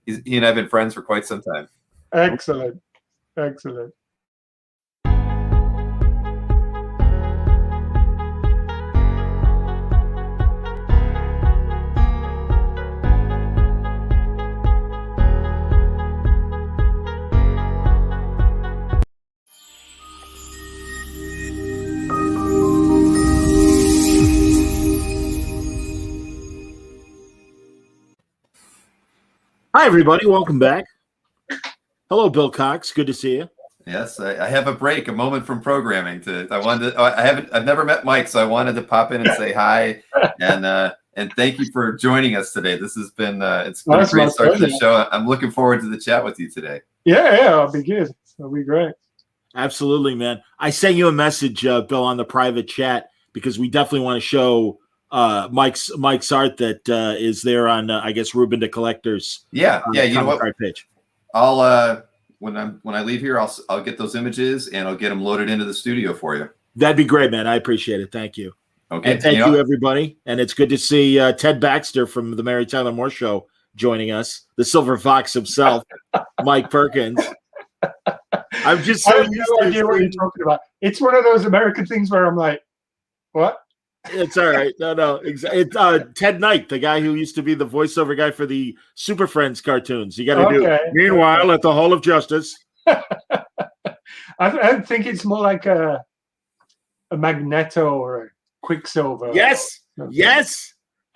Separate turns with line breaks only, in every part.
he and I have been friends for quite some time.
Excellent. Excellent.
Hi, everybody. Welcome back. Hello, Bill Cox. Good to see you.
Yes, I have a break, a moment from programming. I've never met Mike, so I wanted to pop in and say hi and thank you for joining us today. This has been it's been a great start to the show. I'm looking forward to the chat with you today.
Yeah, it'll be good. It'll be great.
Absolutely, man. I sent you a message, Bill, on the private chat because we definitely want to show Mike's art that is there on I guess Ruben the Collector's
you know what
page.
I'll when I leave here I'll get those images and I'll get them loaded into the studio for you.
That'd be great, man. I appreciate it. Thank you.
Okay,
and thank you everybody, and it's good to see Ted Baxter from the Mary Tyler Moore Show joining us, the Silver Fox himself, Mike Perkins. I'm just so
I have no idea what you're talking about. It's one of those American things where I'm like, what?
It's all right. No. It's Ted Knight, the guy who used to be the voiceover guy for the Super Friends cartoons. You got to do. Meanwhile, at the Hall of Justice.
I think it's more like a Magneto or a Quicksilver.
Yes.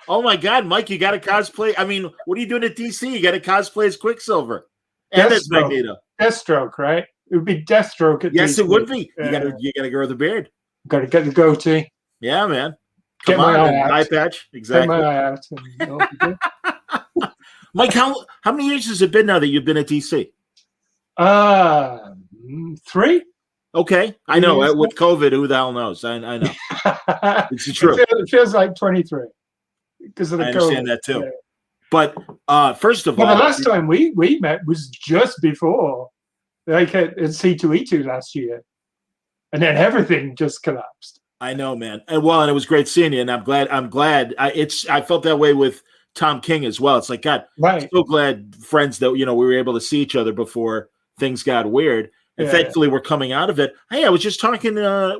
Oh my God, Mike, you got to cosplay. I mean, what are you doing at DC? You got to cosplay as Quicksilver and as Magneto.
Deathstroke, right? It would be Deathstroke at
DC. It would be.
Yeah.
You got to grow the beard.
Got to get the goatee.
Yeah, man.
Get my
eye patch. Exactly.
Get my eye out.
Mike, how many years has it been now that you've been at DC?
3.
Okay, I know. With COVID, who the hell knows? I know. It's true.
It feels like 23 because of the
I understand
COVID.
that too.
Yeah.
But first of all,
the last time we met was just before, like at C2E2 last year, and then everything just collapsed.
I know, man. And it was great seeing you, and I'm glad. I felt that way with Tom King as well. It's like, God,
right.
I'm so glad, friends, that we were able to see each other before things got weird. And thankfully, we're coming out of it. Hey, I was just talking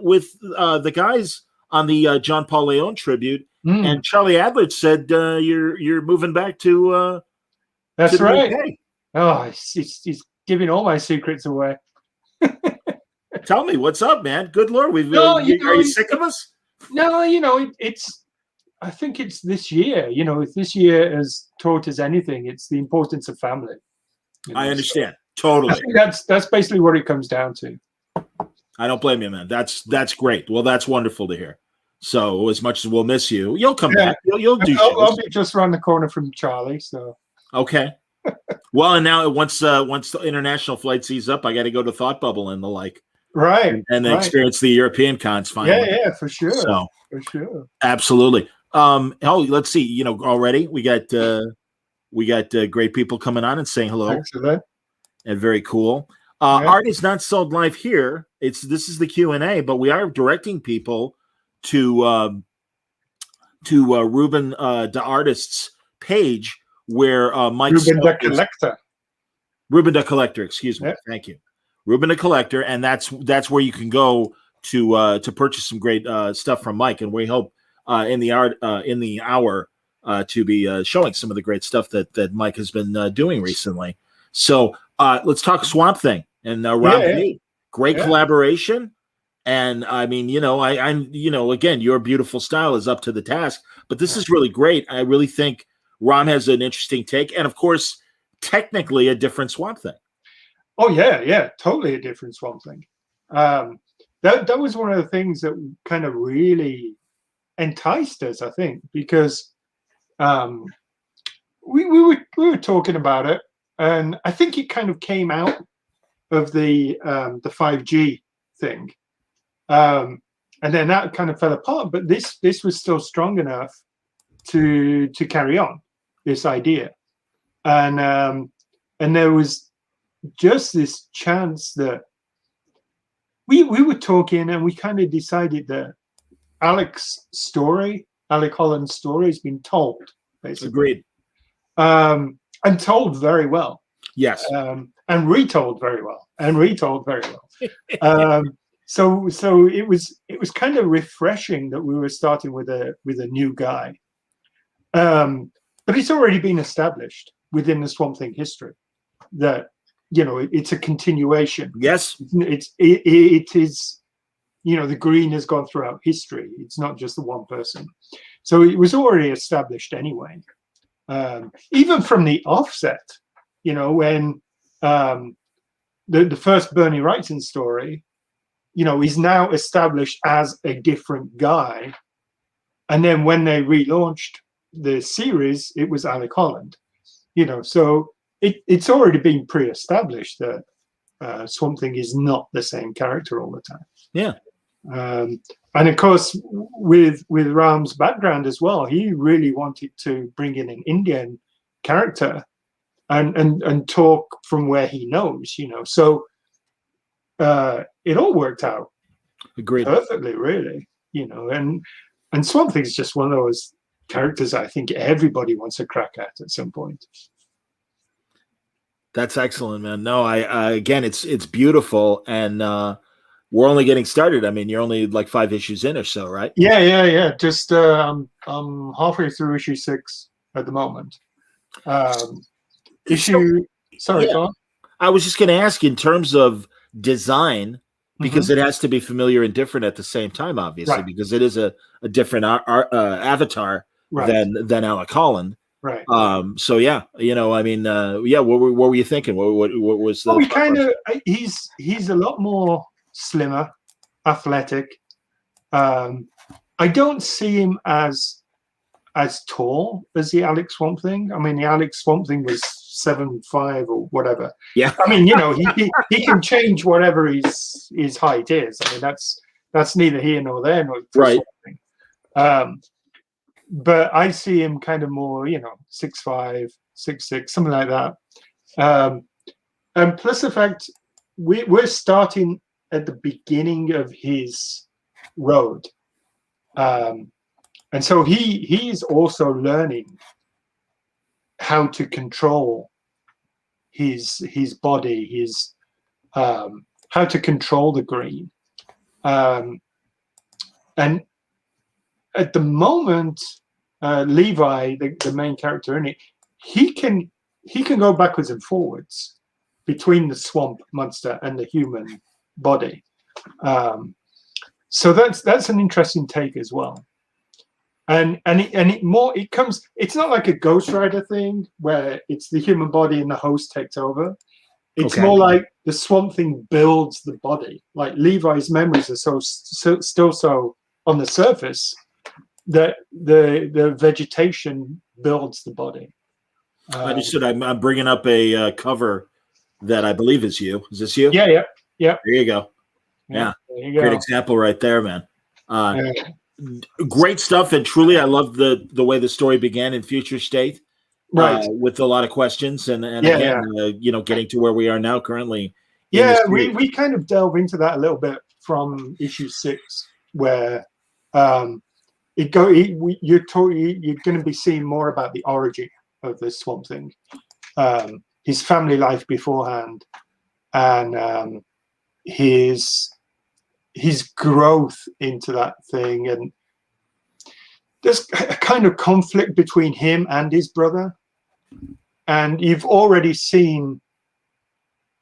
with the guys on the John Paul Leon tribute, and Charlie Adler said you're moving back to.
That's
to
right.
UK.
Oh, he's giving all my secrets away.
Tell me what's up, man. Good Lord, are you sick of us?
No, it's. I think it's this year. If this year has taught us anything, it's the importance of family.
I understand totally.
I think that's basically what it comes down to.
I don't blame you, man. That's great. Well, that's wonderful to hear. So as much as we'll miss you, you'll come back. You'll do.
I'll be just around the corner from Charlie. So
okay. Well, and now once the international flights ease up, I got to go to Thought Bubble and the like.
Right.
And experience the European cons finally.
Yeah, for sure.
So,
for sure.
Absolutely. Let's see. Already we got great people coming on and saying hello.
Excellent.
And very cool. Art is not sold live here. This is the Q&A, but we are directing people to Ruben the Artist's page where Mike's
Ruben the Collector.
Ruben the Collector, excuse me. Thank you. Ruben the Collector, and that's where you can go to purchase some great stuff from Mike, and we hope in the hour to be showing some of the great stuff that Mike has been doing recently. So let's talk Swamp Thing and Rob Lee. Great collaboration, and I mean, again, your beautiful style is up to the task, but this is really great. I really think Ron has an interesting take, and of course, technically a different Swamp Thing.
Oh yeah, totally a different Swamp Thing. That was one of the things that kind of really enticed us, I think, because we were talking about it, and I think it kind of came out of the 5G thing, and then that kind of fell apart. But this was still strong enough to carry on this idea, and there was just this chance that we were talking, and we kind of decided that Alec Holland's story has been told, basically.
Agreed.
and told very well.
Yes.
And retold very well. So it was kind of refreshing that we were starting with a new guy. But it's already been established within the Swamp Thing history that, you know, it's a continuation.
Yes.
It is, you know, the green has gone throughout history. It's not just the one person. So it was already established anyway. Even from the offset, you know, when the first Bernie Wrightson story, you know, is now established as a different guy. And then when they relaunched the series, it was Alec Holland, you know, so it's already been pre-established that Swamp Thing is not the same character all the time.
Yeah.
And of course, with Ram's background as well, he really wanted to bring in an Indian character and talk from where he knows, you know. So it all worked out perfectly, really, you know. And Swamp Thing is just one of those characters I think everybody wants a crack at some point.
That's excellent, man. No, I again, it's beautiful, and we're only getting started. I mean, you're only like 5 issues in or so, right?
Yeah. Just I'm halfway through issue 6 at the moment. Sorry, Tom.
I was just going to ask, in terms of design, because it has to be familiar and different at the same time, obviously, because it is a different avatar than Alec Holland.
Right.
So yeah, you know, I mean, what were you thinking? What was the?
Well, kind of. He's a lot more slimmer, athletic. I don't see him as tall as the Alex Swamp Thing. I mean, the Alex Swamp Thing was 7'5" or whatever.
Yeah.
I mean, you know, he can change whatever his height is. I mean, that's neither here nor there.
Right.
But I see him kind of more, you know, 6'5", 6'6", something like that. And plus the fact we're starting at the beginning of his road. And so he's also learning how to control his body, how to control the green. And at the moment, Levi, the main character in it, he can go backwards and forwards between the swamp monster and the human body. So that's an interesting take as well. And it's not like a Ghost Rider thing where it's the human body and the host takes over. It's more like the Swamp Thing builds the body. Like Levi's memories are still so on the surface that the vegetation builds the body.
Understood. I'm bringing up a cover that I believe is you. Is this you?
Yeah.
There you go. Yeah.
There you go.
Great example right there, man. Great stuff, and truly, I love the way the story began in Future State, with a lot of questions, and again, you know, getting to where we are now currently.
Yeah, we kind of delve into that a little bit from issue 6, where you're going to be seeing more about the origin of the Swamp Thing, his family life beforehand, and his growth into that thing. And there's a kind of conflict between him and his brother, and you've already seen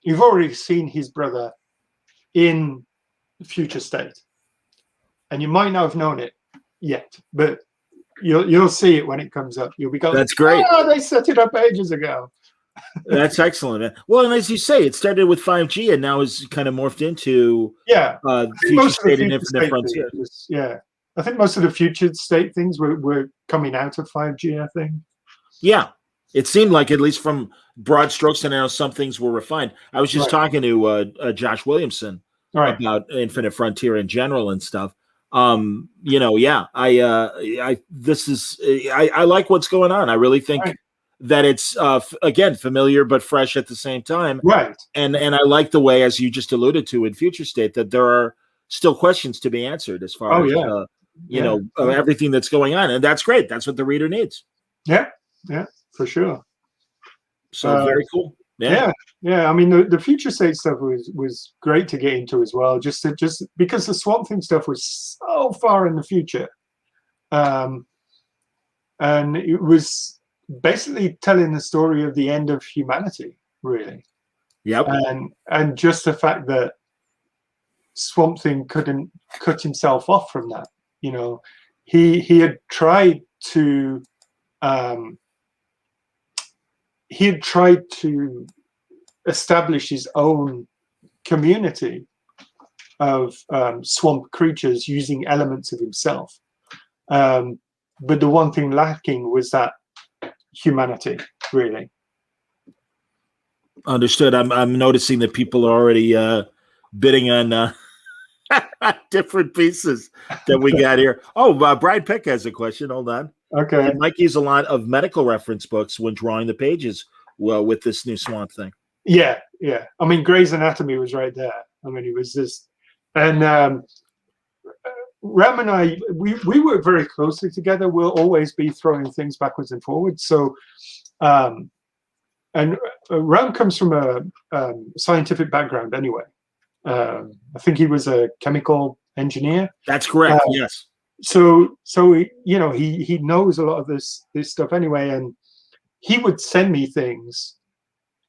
his brother in Future State, and you might not have known it yet, but you'll see it when it comes up. You'll be going,
that's great.
Oh, they set it up ages ago.
That's excellent, man. Well, and as you say, it started with 5G and now is kind of morphed into Future State and Infinite Frontier.
I think most of the Future State things were coming out of 5G, I think.
Yeah, it seemed like, at least from broad strokes, and I know some things were refined. I was just talking to Josh Williamson about Infinite Frontier in general and stuff. You know, I like what's going on. I really think that it's again familiar but fresh at the same time, and I like the way, as you just alluded to in Future State, that there are still questions to be answered as far as you know, everything that's going on, and that's great. That's what the reader needs.
Yeah, for sure.
So very cool.
Yeah. I mean, the future state stuff was great to get into as well. Just because the Swamp Thing stuff was so far in the future, and it was basically telling the story of the end of humanity, really.
Yep.
And just the fact that Swamp Thing couldn't cut himself off from that. You know, he had tried to establish his own community of swamp creatures using elements of himself. But the one thing lacking was that humanity, really.
Understood. I'm noticing that people are already bidding on different pieces that we got here. Oh, Brian Peck has a question. Hold on.
Okay.
And Mike used a lot of medical reference books when drawing the pages with this new Swamp Thing.
Yeah. I mean, Grey's Anatomy was right there. I mean, it was just, and Ram and I, we work very closely together. We'll always be throwing things backwards and forwards. So, and Ram comes from a scientific background anyway. I think he was a chemical engineer.
That's correct. Yes.
So you know, he knows a lot of this stuff anyway, and he would send me things,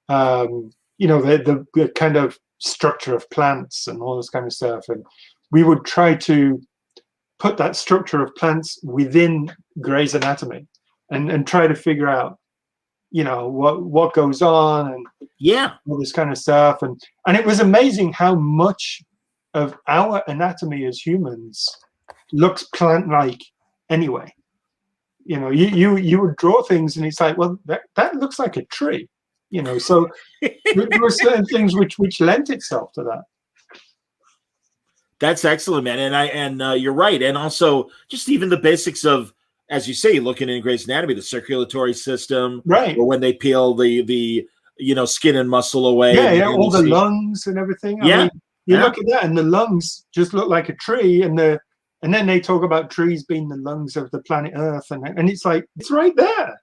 you know, the kind of structure of plants and all this kind of stuff, and we would try to put that structure of plants within Grey's Anatomy, and try to figure out, you know, what goes on, and all this kind of stuff, and it was amazing how much of our anatomy as humans looks plant-like anyway. You know, you would draw things and it's like, well, that looks like a tree, you know. So there were certain things which lent itself to that.
That's excellent, man. And you're right. And also just even the basics of, as you say, looking in Grey's Anatomy, the circulatory system,
right?
Or when they peel the you know, skin and muscle away.
Yeah, all the lungs and everything. I mean, you look at that, and the lungs just look like a tree, and then they talk about trees being the lungs of the planet Earth, and it's like, it's right there.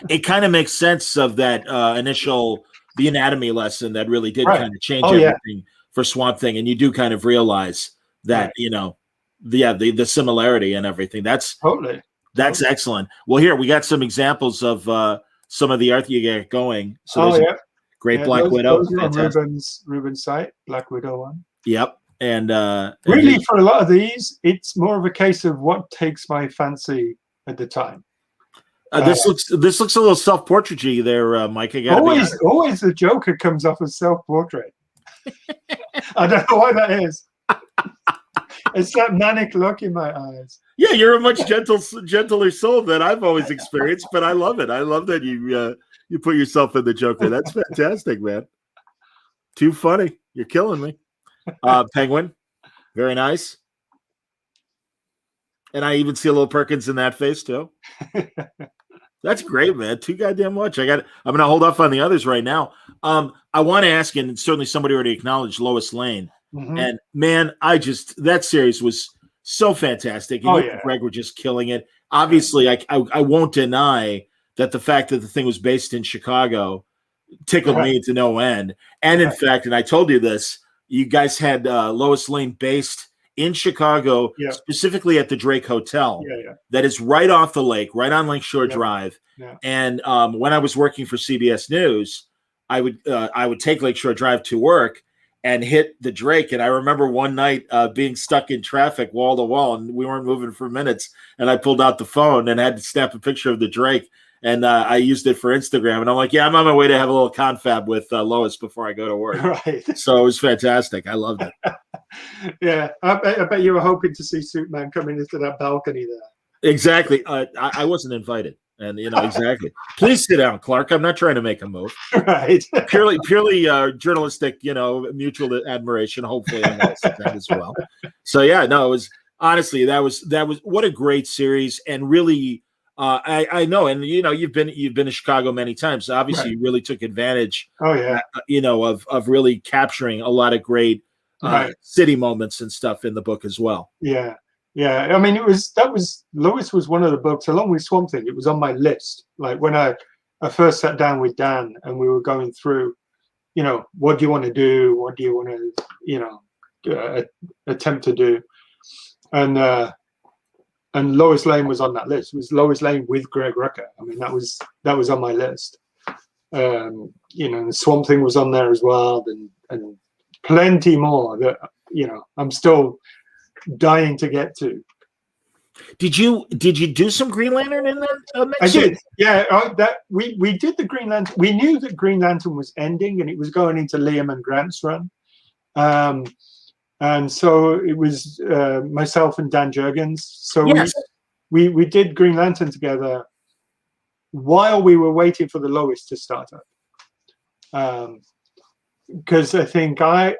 It kind of makes sense of that the anatomy lesson that really did kind of change everything for Swamp Thing, and you do kind of realize that, you know, the similarity and everything. That's excellent. Well, here we got some examples of some of the art you get going. So great Black Widow.
Those on Ruben's site, Black Widow one.
Yep. And
really, for a lot of these, it's more of a case of what takes my fancy at the time.
This looks a little self-portrait-y there, Mike.
Always the Joker comes off as self-portrait. I don't know why that is. It's that manic look in my eyes.
Yeah, you're a much gentler soul than I've always experienced, but I love it. I love that you put yourself in the Joker. That's fantastic, man. Too funny. You're killing me. Penguin, very nice. And I even see a little Perkins in that face too. That's great, man. Too goddamn much. I'm gonna hold off on the others right now. I want to ask, and certainly somebody already acknowledged Lois Lane. Mm-hmm. And man, that series was so fantastic. And Greg were just killing it. Obviously, I won't deny that the fact that the thing was based in Chicago tickled me to no end. And in fact, and I told you this, you guys had Lois Lane based in Chicago, specifically at the Drake Hotel, that is right off the lake, right on Lakeshore Drive. Yeah. And when I was working for CBS News, I would take Lakeshore Drive to work and hit the Drake. And I remember one night being stuck in traffic wall to wall, and we weren't moving for minutes. And I pulled out the phone and had to snap a picture of the Drake. And I used it for Instagram. And I'm like, I'm on my way to have a little confab with Lois before I go to work. Right. So it was fantastic. I loved it.
Yeah. I bet you were hoping to see Superman coming into that balcony there.
Exactly. I wasn't invited. And, you know, exactly. Please sit down, Clark. I'm not trying to make a move.
Right.
Purely journalistic, you know, mutual admiration. Hopefully on that as well. So, yeah, no, it was honestly, that was what a great series. And really, I know, and you know, you've been to Chicago many times. So obviously, you really took advantage. You know, of really capturing a lot of great city moments and stuff in the book as well.
Yeah. Yeah. I mean, Lois was one of the books, along with Swamp Thing. It was on my list. Like when I I first sat down with Dan and we were going through, what do you want to do? What do you want to, attempt to do? And Lois Lane was on that list. It was Lois Lane with Greg Rucka. I mean, that was on my list. The Swamp Thing was on there as well, and plenty more that I'm still dying to get to.
Did you do some Green Lantern in that?
I did. Yeah, we did the Green Lantern. We knew that Green Lantern was ending and it was going into Liam and Grant's run. And so it was myself and Dan Jurgens. So yes. we did Green Lantern together while we were waiting for the Lois to start up. Because I think I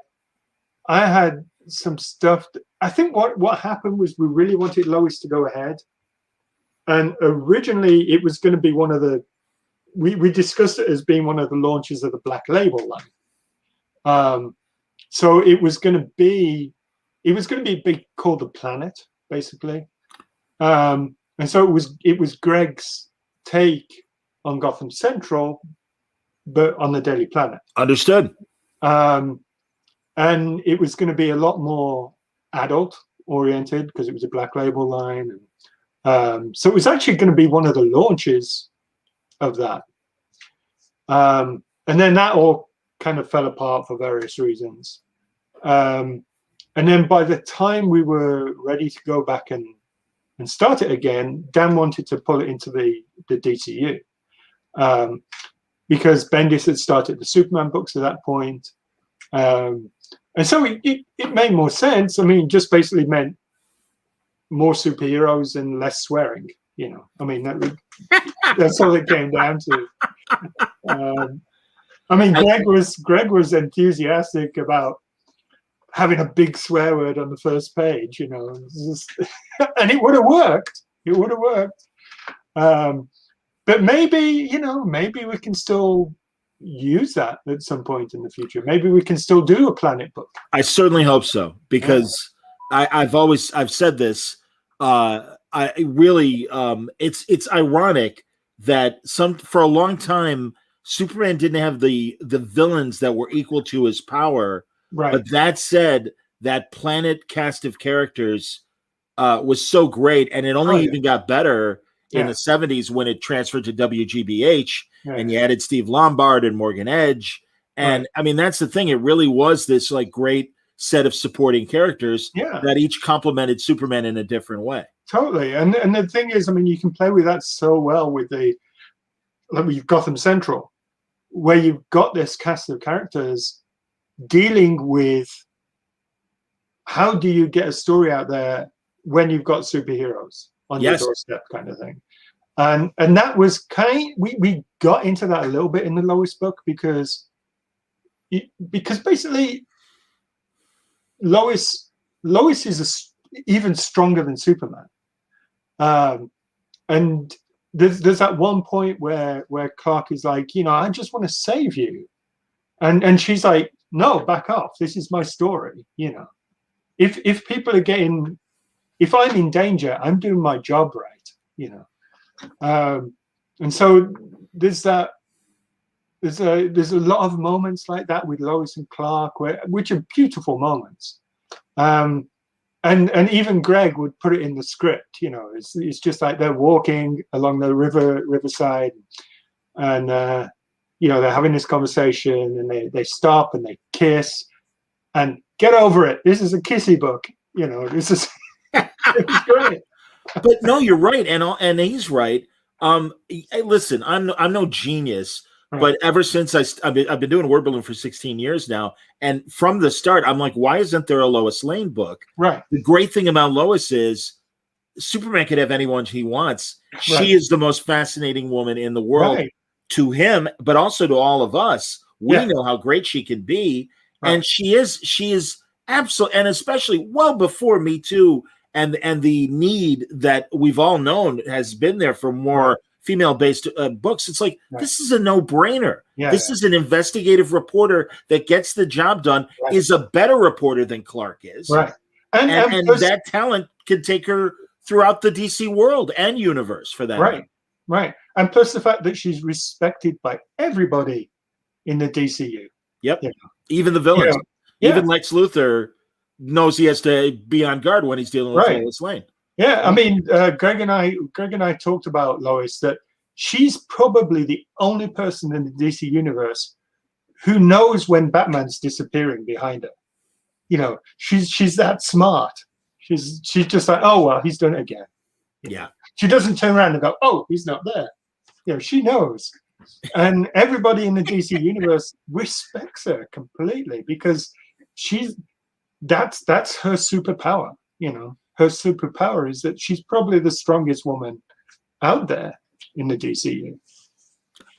had some stuff. I think what happened was we really wanted Lois to go ahead. And originally it was going to be one of the, we discussed it as being one of the launches of the Black Label line. So it was going to be big called The Planet, basically. And so it was Greg's take on Gotham Central, but on the Daily Planet.
Understood.
And it was going to be a lot more adult oriented because it was a Black Label line. And, so it was actually going to be one of the launches of that. And then that all kind of fell apart for various reasons. And then by the time we were ready to go back and start it again, Dan wanted to pull it into the DCU. Because Bendis had started the Superman books at that point. And so it made more sense. I mean, just basically meant more superheroes and less swearing. I mean, that's all it came down to. I mean, Greg was enthusiastic about having a big swear word on the first page, and it would have worked. It would have worked. But maybe we can still use that at some point in the future. Maybe we can still do a Planet book.
I certainly hope so, because I've said this. It's ironic that for a long time Superman didn't have the villains that were equal to his power.
Right.
But that said, that Planet cast of characters was so great, and it only even got better in the 70s when it transferred to WGBH, and you added Steve Lombard and Morgan Edge. And I mean, that's the thing. It really was this like great set of supporting characters that each complemented Superman in a different way.
Totally. And the thing is, I mean, you can play with that so well with with Gotham Central, where you've got this cast of characters dealing with how do you get a story out there when you've got superheroes on your doorstep, kind of thing. And that was we got into that a little bit in the Lois book because basically Lois is even stronger than Superman. And there's that one point where Clark is like, I just want to save you. And she's like, no, back off. This is my story. If people are if I'm in danger, I'm doing my job right. And so there's a lot of moments like that with Lois and Clark, which are beautiful moments. And even Greg would put it in the script. It's just like they're walking along the riverside, and they're having this conversation, and they stop and they kiss, and get over it. This is a kissy book. This is it's great.
But no, you're right, and he's right. Hey, listen, I'm no genius, but ever since I've been doing word building for 16 years now, and from the start, I'm like, why isn't there a Lois Lane book?
Right.
The great thing about Lois is Superman could have anyone he wants. She is the most fascinating woman in the world to him, but also to all of us. We know how great she can be, and she is absolutely, and especially well before Me Too. And the need that we've all known has been there for more female-based books. It's like, this is a no-brainer. This is an investigative reporter that gets the job done, is a better reporter than Clark is.
Right.
And that talent can take her throughout the DC world and universe for that.
Right. And plus the fact that she's respected by everybody in the DCU.
Yep.
You know?
Even the villains.
Yeah.
Even Lex Luthor knows he has to be on guard when he's dealing with Lois Lane.
Yeah, I mean, Greg and I talked about Lois, that she's probably the only person in the DC universe who knows when Batman's disappearing behind her. You know, she's that smart. She's just like, oh well, he's done it again.
Yeah.
She doesn't turn around and go, oh, he's not there. You know, she knows. And everybody in the DC universe respects her completely because that's her superpower, you know. Her superpower is that she's probably the strongest woman out there in the DCU.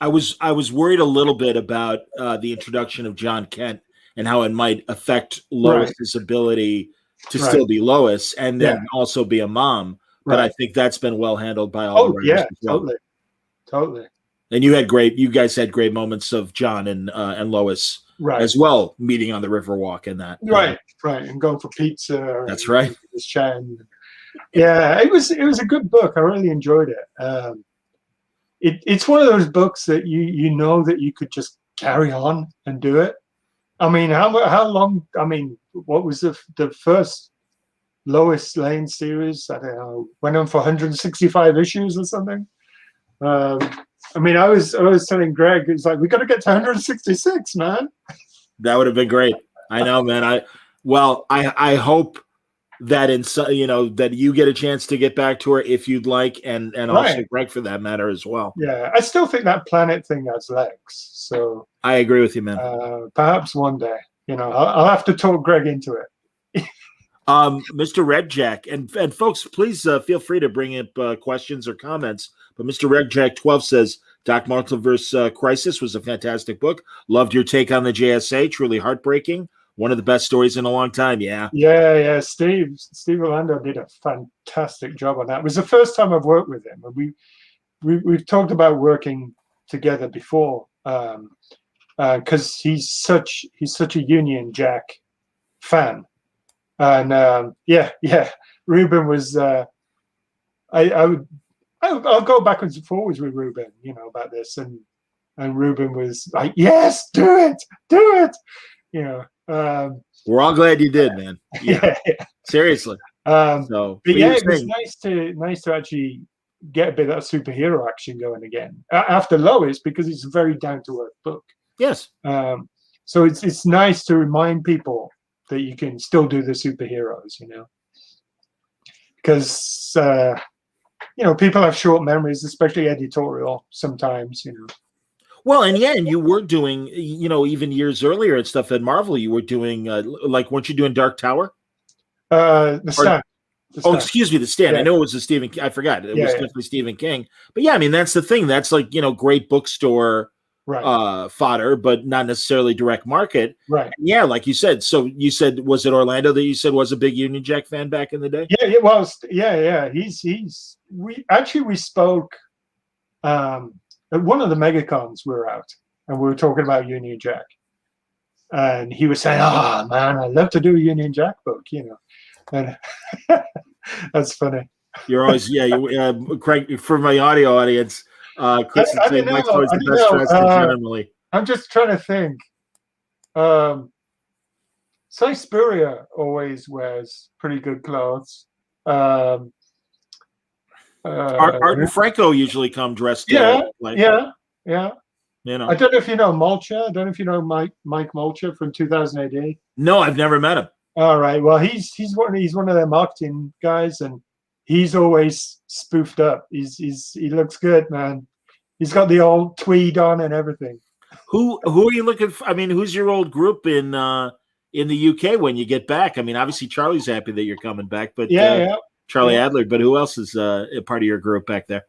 I was worried a little bit about the introduction of John Kent and how it might affect Lois's ability to still be Lois and then also be a mom. But I think that's been well handled by all the writers as well.
Totally.
And you guys had great moments of John and Lois as well, meeting on the Riverwalk and that.
Right, and going for pizza.
That's right.
Yeah, it was a good book. I really enjoyed it. It's one of those books that you know that you could just carry on and do it. I mean, how long? I mean, what was the first Lois Lane series? I don't know. Went on for 165 issues or something. I mean, I was telling Greg, it's like, we got to get to 166, man.
That would have been great. I know, man. I hope that that you get a chance to get back to her if you'd like, and also Greg for that matter as well.
Yeah, I still think that planet thing has legs. So
I agree with you, man.
Perhaps one day, you know, I'll have to talk Greg into it.
Mr. Red Jack, and folks, please feel free to bring up questions or comments. But Mr. Red Jack 12 says, Doc Multiverse Crisis was a fantastic book. Loved your take on the JSA. Truly heartbreaking. One of the best stories in a long time. Yeah. Steve
Orlando did a fantastic job on that. It was the first time I've worked with him, and we've talked about working together before, because he's such a Union Jack fan. And Ruben was I'll go backwards and forwards with Ruben, you know, about this, and Ruben was like, yes, do it, you know.
We're all glad you did, man. Yeah. Seriously. It was
nice to actually get a bit of that superhero action going again after Lois, because it's a very down to earth book.
Yes.
So it's nice to remind people that you can still do the superheroes, you know, because you know, people have short memories, especially editorial sometimes, you know.
Well, and you were doing, you know, even years earlier and stuff at Marvel, you were doing, like, weren't you doing Dark Tower?
The Stand.
Excuse me, The Stand. Yeah. I know it was a Stephen King. I forgot. It was definitely Stephen King. But yeah, I mean, that's the thing. That's like, you know, great bookstore fodder, but not necessarily direct market.
Right.
And yeah, like you said. So you said, was it Orlando that you said was a big Union Jack fan back in the day?
Yeah, it was. Yeah. We spoke at one of the megacons we were out, and we were talking about Union Jack, and he was saying, "Oh man, I'd love to do a Union Jack book," you know, and that's funny.
You're always Craig, for my audio audience. Chris is saying Mike's always the best dressed generally.
I'm just trying to think. Spurrier always wears pretty good clothes.
Art and Franco usually come dressed.
Yeah.
You know,
I don't know if you know Mulcher. I don't know if you know Mike Mulcher from 2000 AD.
No, I've never met him.
All right. Well, he's one of their marketing guys, and he's always spoofed up. He looks good, man. He's got the old tweed on and everything.
Who are you looking for? I mean, who's your old group in the UK when you get back? I mean, obviously Charlie's happy that you're coming back, but Charlie Adler. But who else is a part of your group back there?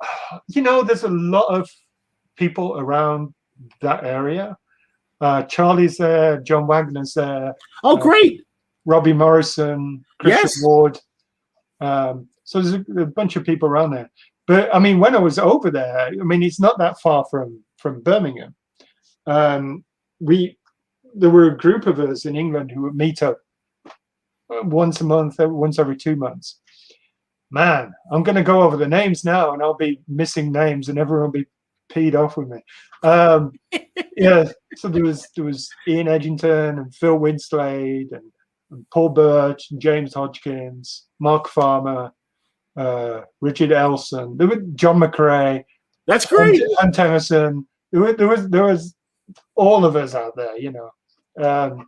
You know, there's a lot of people around that area. Charlie's there. John Wagner's there.
Oh, great.
Robbie Morrison, Christian Ward. So there's a bunch of people around there. But I mean, when I was over there, I mean, it's not that far from Birmingham. There were a group of us in England who would meet up once a month, once every 2 months. Man, I'm going to go over the names now, and I'll be missing names, and everyone will be peed off with me. Yeah, so there was Ian Edgington and Phil Winslade and Paul Birch and James Hodgkins, Mark Farmer, Richard Elson. There was John McRae.
That's great.
And Tennyson. There was all of us out there, you know.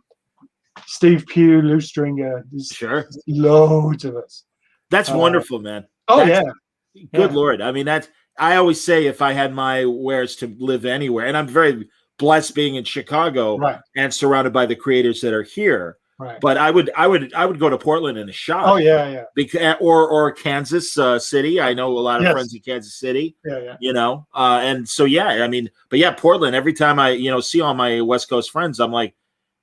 Steve Pugh, Lou Stringer.
Sure.
Loads of us.
That's wonderful, man.
Good
Lord. I mean, I always say if I had my wares to live anywhere, and I'm very blessed being in Chicago and surrounded by the creators that are here.
Right.
But I would go to Portland in a shot.
Oh yeah.
Because or Kansas City. I know a lot of friends in Kansas City.
Yeah.
You know, and so I mean, but Portland. Every time I see all my West Coast friends, I'm like,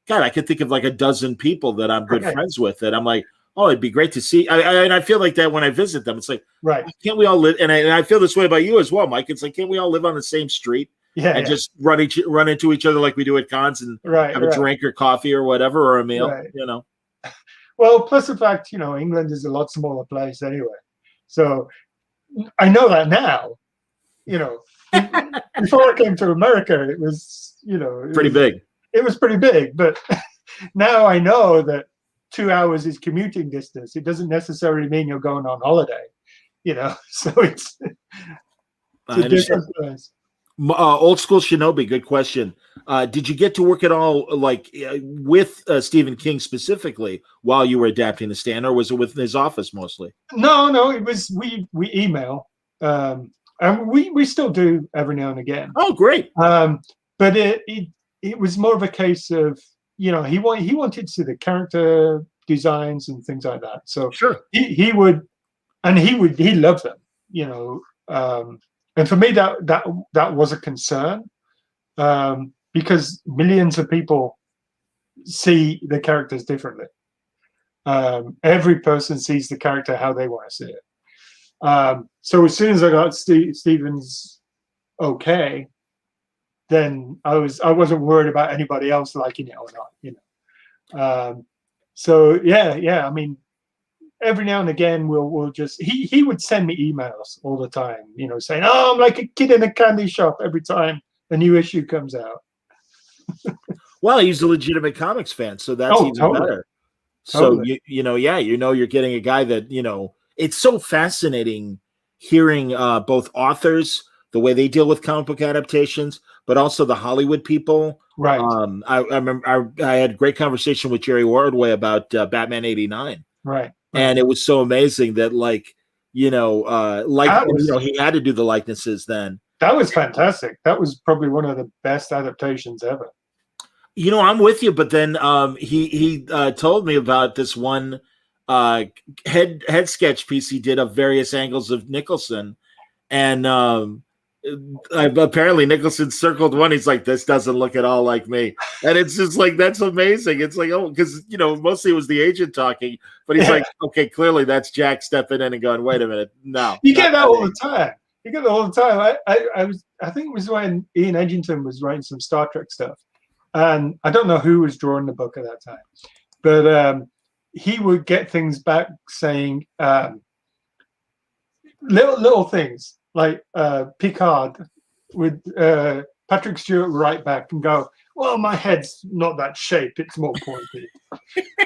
God, I could think of like a dozen people that I'm good friends with. That I'm like, oh, it'd be great to see. And I feel like that when I visit them. It's like, can't we all live? And I feel this way about you as well, Mike. It's like, can't we all live on the same street? And just run into each other like we do at cons and have a drink or coffee or whatever or a meal, you know.
Well, plus the fact, England is a lot smaller place anyway. So I know that now. Before I came to America, it was,
pretty big.
It was pretty big, but now I know that 2 hours is commuting distance. It doesn't necessarily mean you're going on holiday, So it's a different place.
Old school Shinobi, good question. Did you get to work at all, like with Stephen King specifically, while you were adapting The Stand, or was it with his office mostly?
No, it was we email, and we still do every now and again.
Oh, great!
But it was more of a case of he wanted to see the character designs and things like that. So he loved them, And for me, that was a concern, because millions of people see the characters differently. Every person sees the character how they want to see it. So as soon as I got Stephen's okay, then I wasn't worried about anybody else liking it or not. So I mean, every now and again we'll just he would send me emails all the time, saying, oh, I'm like a kid in a candy shop every time a new issue comes out.
Well, he's a legitimate comics fan, so that's even better. So you're getting a guy that it's so fascinating hearing both authors, the way they deal with comic book adaptations, but also the Hollywood people.
Right.
I remember I had a great conversation with Jerry Wardway about Batman '89.
Right.
And it was so amazing that, he had to do the likenesses then.
That was fantastic. That was probably one of the best adaptations ever.
I'm with you, but then he told me about this one head sketch piece he did of various angles of Nicholson, and apparently Nicholson circled one. He's like, this doesn't look at all like me. And it's just like, that's amazing. It's like, oh, because, mostly it was the agent talking, but he's like, okay, clearly that's Jack stepping in and going, wait a minute. No.
You get that all the time. I think it was when Ian Edgington was writing some Star Trek stuff. And I don't know who was drawing the book at that time, but he would get things back saying little things. Like Picard with Patrick Stewart write back and go, well, my head's not that shape, it's more pointy.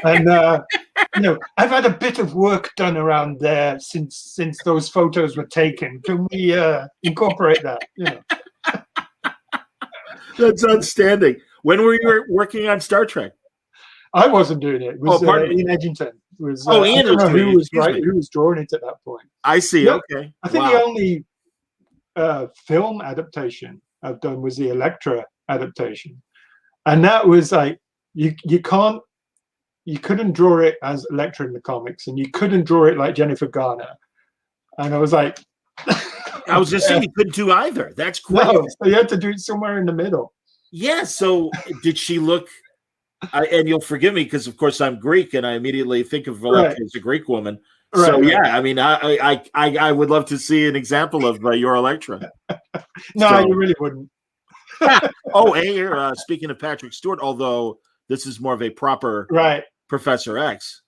And I've had a bit of work done around there since those photos were taken. Can we incorporate that?
That's outstanding. When were you working on Star Trek?
I wasn't doing it. It was Ian Edgington.
Ian
who was drawing it at that point.
I see. Okay.
I think the only film adaptation I've done was the Elektra adaptation, and that was like you couldn't draw it as Elektra in the comics, and you couldn't draw it like Jennifer Garner, and I was like,
I was just saying you couldn't do either. That's great.
No, so you had to do it somewhere in the middle.
Yeah. So did she look? And you'll forgive me because, of course, I'm Greek, and I immediately think of Elektra as a Greek woman. So I mean, I would love to see an example of your Elektra.
No, you really wouldn't.
Speaking of Patrick Stewart, although this is more of a proper Professor X.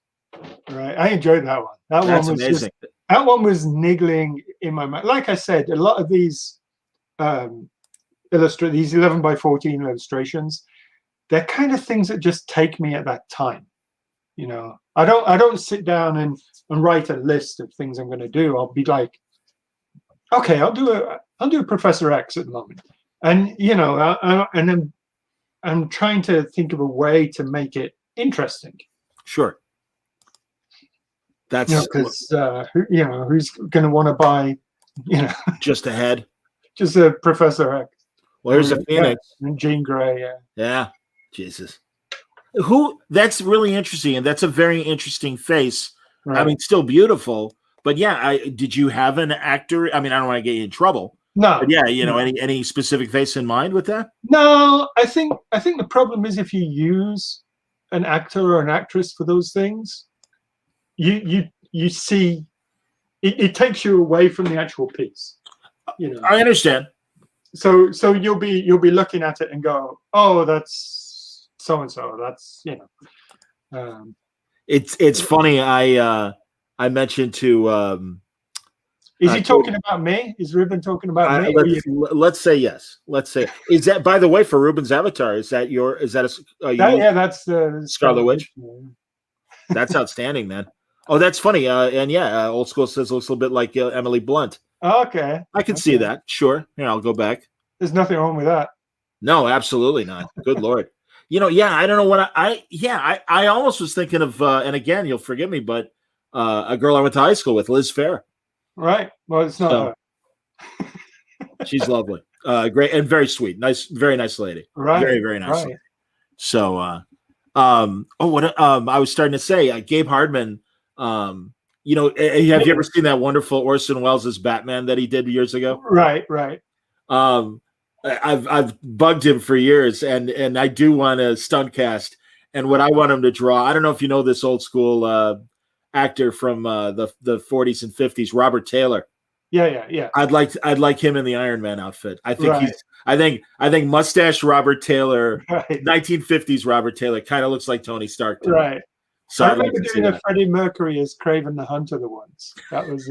Right, I enjoyed that one. That's one was amazing. That one was niggling in my mind. Like I said, a lot of these these 11 by 14 illustrations, they're kind of things that just take me at that time. You know, I don't sit down and write a list of things I'm going to do. I'll be like, okay, I'll do a Professor X at the moment, and you know, and then I'm trying to think of a way to make it interesting.
Sure. That's
because you know, who's going to want to buy, you know,
just a head,
just a Professor X.
Well, here's a Phoenix
and Jean Grey. Yeah.
Yeah. Jesus. That's really interesting, and that's a very interesting face. Right. I mean, still beautiful, but yeah. Did you have an actor? I mean, I don't want to get you in trouble.
No.
But yeah, you know, any specific face in mind with that?
No, I think the problem is if you use an actor or an actress for those things, you see it takes you away from the actual piece. You know.
I understand.
So you'll be looking at it and go, oh, that's so and so. That's, you know.
It's funny. I mentioned to.
Is he talking about me? Is Ruben talking about me?
Let's say yes. Let's say, is that, by the way, for Ruben's avatar? Is that
that's
Scarlet Witch? That's outstanding, man. Oh, that's funny. And yeah, Old School says it looks a little bit like Emily Blunt.
Okay,
I can see that. Sure. Here, I'll go back.
There's nothing wrong with that.
No, absolutely not. Good Lord. You know, yeah, I don't know what I almost was thinking of, and again, you'll forgive me, but a girl I went to high school with, Liz Fair.
Right. Well, it's not her.
She's lovely. Great and very sweet. Nice, very nice lady.
Right.
Very, very nice lady. So I was starting to say, Gabe Hardman, you know, have you ever seen that wonderful Orson Welles' Batman that he did years ago?
Right.
I've bugged him for years, and I do want a stunt cast. And what I want him to draw, I don't know if you know this old school actor from the 40s and 50s, Robert Taylor.
Yeah.
I'd like him in the Iron Man outfit. I think I think mustache Robert Taylor, 1950s Robert Taylor, kind of looks like Tony Stark.
Right.
So
I remember doing a Freddie Mercury as Kraven the Hunter once. That was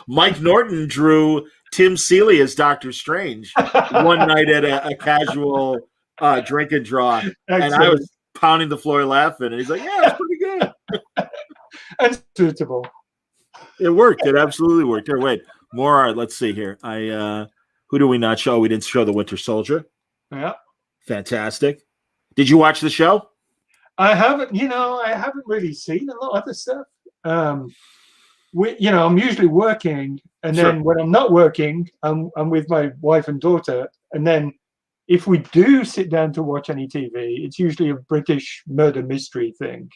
Mike Norton drew Tim Seeley as Doctor Strange one night at a casual drink and draw. Excellent. And I was pounding the floor laughing, and he's like, yeah, it's pretty good.
And suitable.
It worked. It absolutely worked. Here, wait. More art. Let's see here. Who do we not show? We didn't show the Winter Soldier.
Yeah.
Fantastic. Did you watch the show?
I haven't, I haven't really seen a lot of other stuff. I'm usually working, and then when I'm not working, I'm with my wife and daughter, and then if we do sit down to watch any TV, it's usually a British murder mystery thing.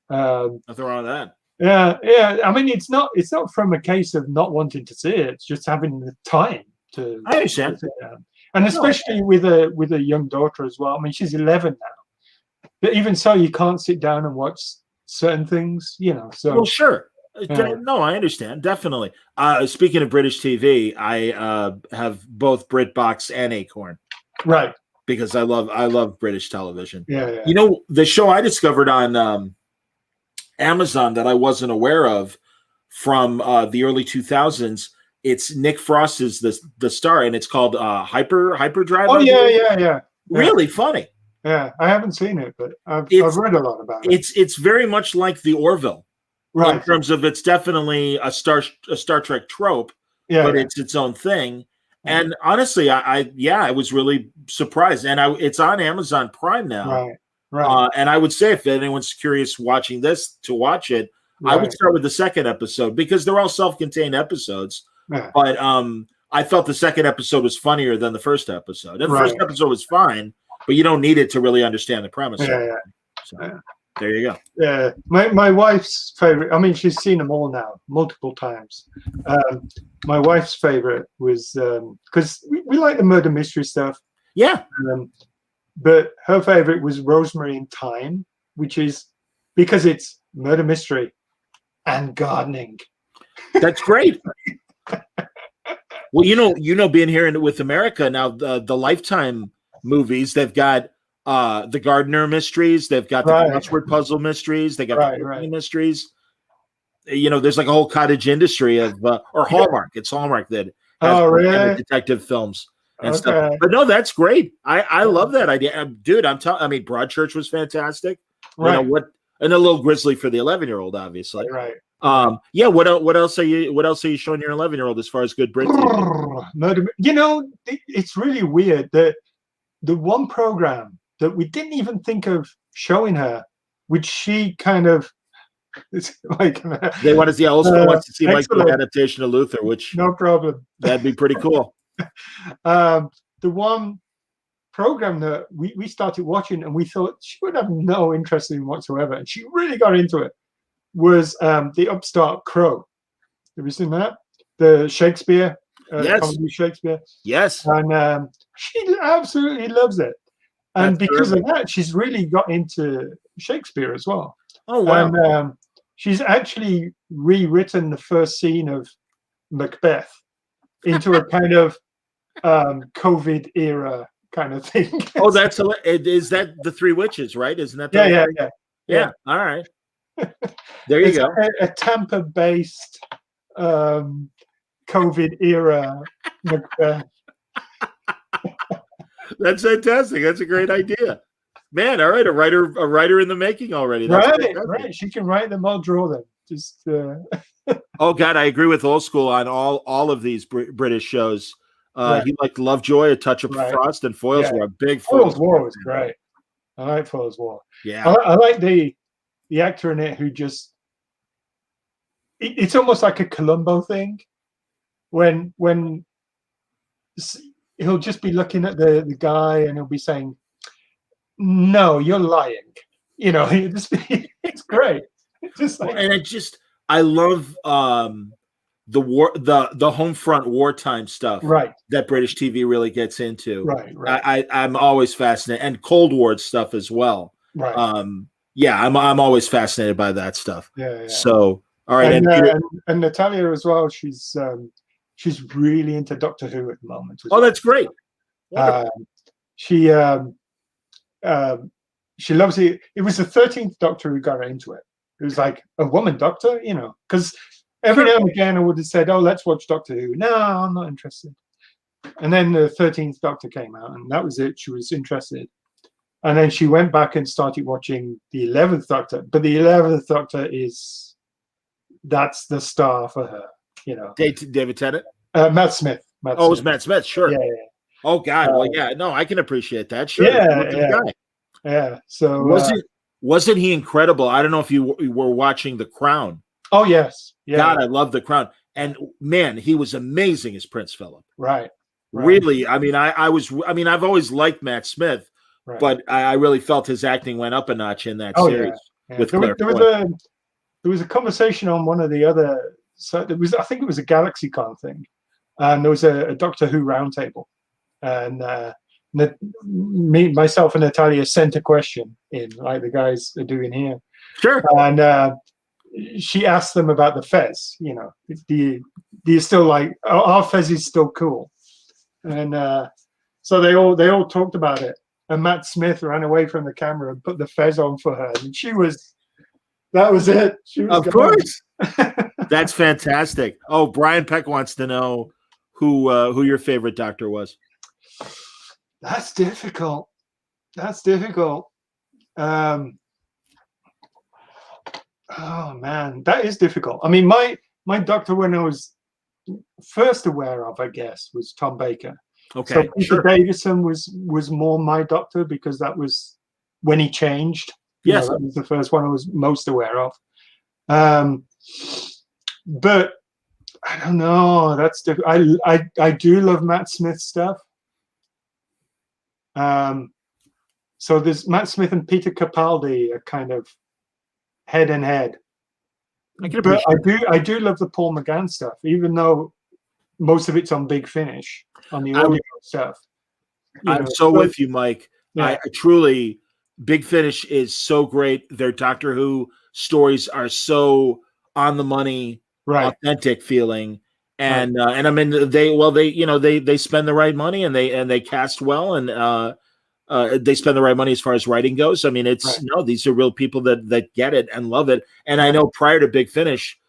Nothing wrong with that.
Yeah. I mean, it's not from a case of not wanting to see it. It's just having the time to.
I understand.
To sit down. And especially with a young daughter as well. I mean, she's 11 now, but even so, you can't sit down and watch certain things. So.
Well, sure. No, I understand. Definitely. Speaking of British TV, I have both BritBox and Acorn.
Right.
Because I love British television.
Yeah.
The show I discovered on Amazon that I wasn't aware of from the early 2000s. It's Nick Frost is the star, and it's called Hyperdrive.
Oh yeah.
Really funny.
Yeah, I haven't seen it, but I've read a lot about it.
It's very much like the Orville,
right?
In terms of it's definitely a Star Trek trope, but it's its own thing. And honestly, I was really surprised, and it's on Amazon Prime now,
right.
And I would say if anyone's curious watching this to watch it, I would start with the second episode because they're all self-contained episodes.
Yeah.
But I felt the second episode was funnier than the first episode. And the first episode was fine, but you don't need it to really understand the premise. So, there you go.
Yeah. My wife's favorite, I mean, she's seen them all now, multiple times. My wife's favorite was, because we like the murder mystery stuff.
Yeah.
But her favorite was Rosemary in Thyme, which is because it's murder mystery and gardening.
That's great. Well, being here with America now, the Lifetime movies, they've got the Gardener mysteries, they've got the crossword puzzle mysteries, they got the mysteries. There's like a whole cottage industry of or Hallmark. It's Hallmark that
Oh, really?
Detective films and
Okay.
stuff. But no, that's great. I love that idea, dude. I mean, Broadchurch was fantastic.
Right.
You know what? And a little grisly for the 11-year-old, obviously.
Right.
Yeah. What else are you showing your 11-year-old as far as good Brit TV?
Murder. You know, it's really weird that the one program that we didn't even think of showing her, which she kind of, it's like
they want to see. Also wants to see Mike's adaptation of Luther, which
no problem.
That'd be pretty cool.
The one program that we started watching and we thought she would have no interest in whatsoever, and she really got into it, was the Upstart Crow. Have you seen that? The Shakespeare, comedy Shakespeare.
Yes.
And she absolutely loves it. And because of that, she's really got into Shakespeare as well.
Oh, wow.
And she's actually rewritten the first scene of Macbeth into a kind of COVID era kind of thing.
Oh, is that the Three Witches, right? Isn't that?
Yeah.
All right. There you go.
A Tampa-based COVID era Macbeth.
That's fantastic. That's a great idea, man. All right, a writer in the making already. That's
right. She can write them. I'll draw them. Just.
Oh God, I agree with Old School on all of these British shows. He liked Lovejoy, A Touch of Frost, and Foyle's War. Big
Foyle's War was great. I like Foyle's War.
Yeah,
I like the actor in it who just. It's almost like a Columbo thing, when he'll just be looking at the guy and he'll be saying, "No, you're lying." You know, it's great. It's just like,
and I love the home front wartime stuff,
right?
That British TV really gets into,
right.
I'm always fascinated, and Cold War stuff as well,
right?
I'm always fascinated by that stuff.
Yeah.
So, all right,
and Natalia as well. She's really into Doctor Who at the moment.
Oh, that's great.
She loves it. It was the 13th Doctor who got her into it. It was like a woman doctor, you know, because every now and again I would have said, "Oh, let's watch Doctor Who." No, I'm not interested. And then the 13th Doctor came out, and that was it. She was interested. And then she went back and started watching the 11th Doctor. But the 11th Doctor that's the star for her, you know.
David Tennant?
Matt Smith.
It was Matt Smith, sure.
Yeah.
Oh, God. Well, yeah. No, I can appreciate that. Sure.
Yeah. So
wasn't he incredible? I don't know if you were watching The Crown.
Oh, yes. Yeah.
God, I love The Crown. And, man, he was amazing as Prince Philip.
Right.
Really. I mean, I've always liked Matt Smith, but I really felt his acting went up a notch in that series.
Yeah.
With
there was a conversation on one of the other. So I think it was a GalaxyCon thing, and there was a Doctor Who roundtable, and myself and Natalia sent a question in, like the guys are doing here.
Sure.
And she asked them about the fez. You know, do you still like our fez is still cool? And so they all talked about it. And Matt Smith ran away from the camera and put the fez on for her, and that was it. She was
of course. That's fantastic. Oh, Brian Peck wants to know who your favorite Doctor was.
That's difficult. Oh man, that is difficult. I mean, my Doctor, when I was first aware of, I guess, was Tom Baker.
Okay,
so Peter Davison was more my Doctor because that was when he changed.
Yes,
that was the first one I was most aware of. But I don't know. That's difficult. I do love Matt Smith stuff. So there's Matt Smith and Peter Capaldi are kind of head and head. But I do love the Paul McGann stuff, even though most of it's on Big Finish on the audio stuff.
I'm so with you, Mike. Yeah. I truly, Big Finish is so great. Their Doctor Who stories are so on the money, authentic feeling, and I mean they spend the right money and they cast well and they spend the right money as far as writing goes. I mean, these are real people that get it and love it. And I know prior to Big Finish,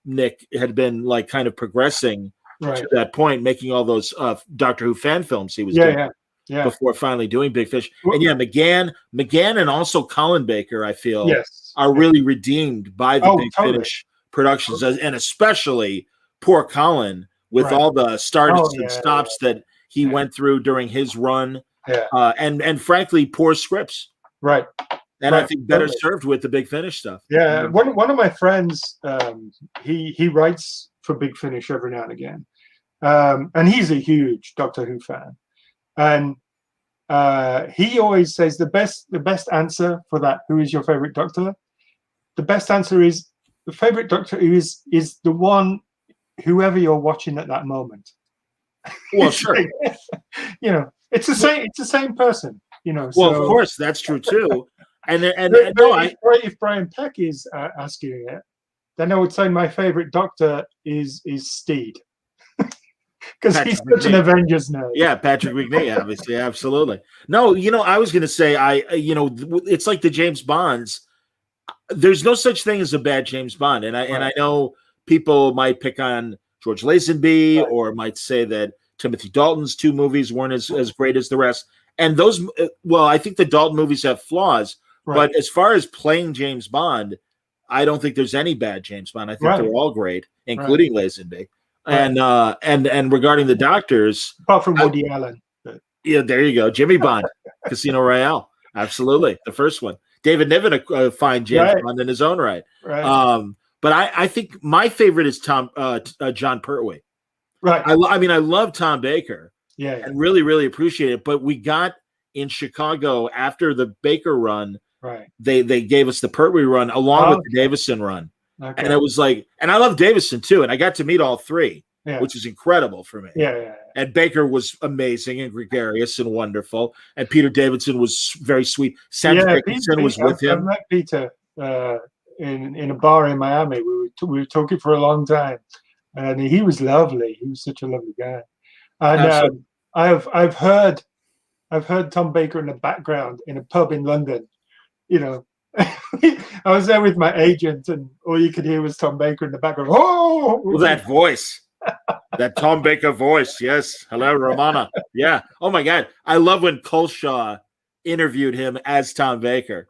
Nick had been like kind of progressing to that point, making all those Doctor Who fan films he was doing before finally doing Big Fish. And McGann and also Colin Baker, I feel, are really redeemed by the Big Finish productions, and especially poor Colin with all the starts and stops that he went through during his run, and frankly, poor scripts.
Right.
And I think better served with the Big Finish stuff.
Yeah, one of my friends, he writes for Big Finish every now and again, and he's a huge Doctor Who fan, and he always says the best answer for that. Who is your favorite Doctor? The best answer is the favorite Doctor Who is the one, whoever you're watching at that moment.
Well, sure.
You know, it's the same person. You know.
Well,
so,
of course, that's true too.
If Brian Peck is asking it, then I would say my favorite Doctor is Steed, because he's such an Avengers nerd.
Yeah, Patrick McNee, obviously, absolutely. No, I was going to say, it's like the James Bonds. There's no such thing as a bad James Bond, and I know people might pick on George Lazenby or might say that Timothy Dalton's 2 movies weren't as great as the rest. And those, I think the Dalton movies have flaws. But as far as playing James Bond, I don't think there's any bad James Bond. I think they're all great, including Lazenby. And regarding the Doctors,
apart from Woody Allen.
Yeah, there you go. Jimmy Bond, Casino Royale. Absolutely. The first one. David Niven, a fine James Bond in his own right. But I think my favorite is John Pertwee.
Right.
I love Tom Baker. And really, really appreciate it. But we got in Chicago after the Baker run. They gave us the Pertwee run along with the Davison run. And it was like, and I love Davison too. And I got to meet all 3, which is incredible for me. And Baker was amazing and gregarious and wonderful. And Peter Davidson was very sweet. Sam Dickinson was with him.
I met Peter in a bar in Miami. We were talking for a long time. And he was lovely. He was such a lovely guy. And I've heard Tom Baker in the background in a pub in London. I was there with my agent, and all you could hear was Tom Baker in the background. Oh,
well, that voice, that Tom Baker voice. Yes, hello, Romana. Yeah. Oh my God, I love when Colshaw interviewed him as Tom Baker.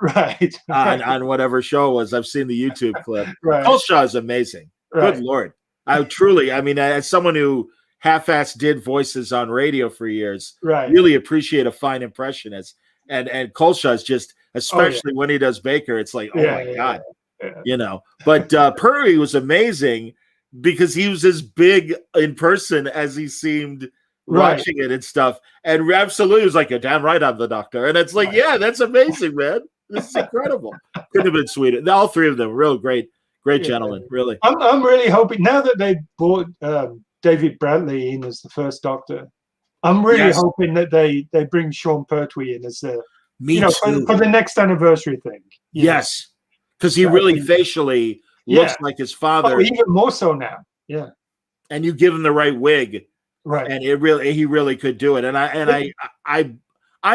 On whatever show it was. I've seen the YouTube clip. Colshaw is amazing. Good Lord, as someone who half-assed did voices on radio for years, really appreciate a fine impressionist. And Colshaw is just, especially when he does Baker, it's like, oh my God. But Perry was amazing because he was as big in person as he seemed watching it and stuff. And absolutely was like, you're damn right, I'm the Doctor. And it's like, yeah, that's amazing, man. This is incredible. Couldn't have been sweeter. All 3 of them, real great gentlemen, really.
I'm really hoping, now that they brought David Bradley in as the first Doctor, I'm really hoping that they bring Sean Pertwee in as the for the next anniversary thing.
Yes, because he really facially looks like his father.
Even more so now. Yeah,
and you give him the right wig, and he really could do it. And I